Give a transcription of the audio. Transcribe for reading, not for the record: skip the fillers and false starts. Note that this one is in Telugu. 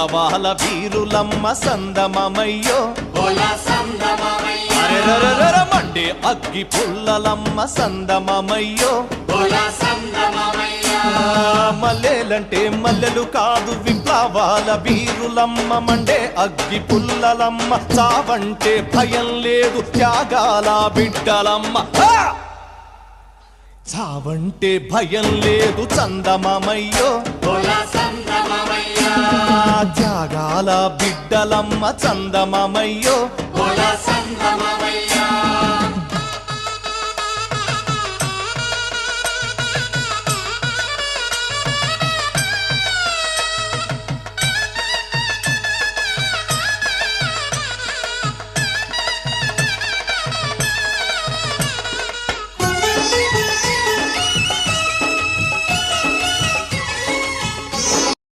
విప్లవాల వీరులమ్మ సందమమయ్యో మండే అగ్గి పుల్లలమ్మ సందమమయ్యో మల్లెలంటే మల్లెలు కాదు విప్లవాల వీరులమ్మ మండే అగ్గి పుల్లలమ్మ చావంటే భయం లేదు త్యాగాల బిడ్డలమ్మ చావంటే భయం లేదు చందమమయ్యో త్యాగాల బిడ్డలమ్మ చందమమయ్యో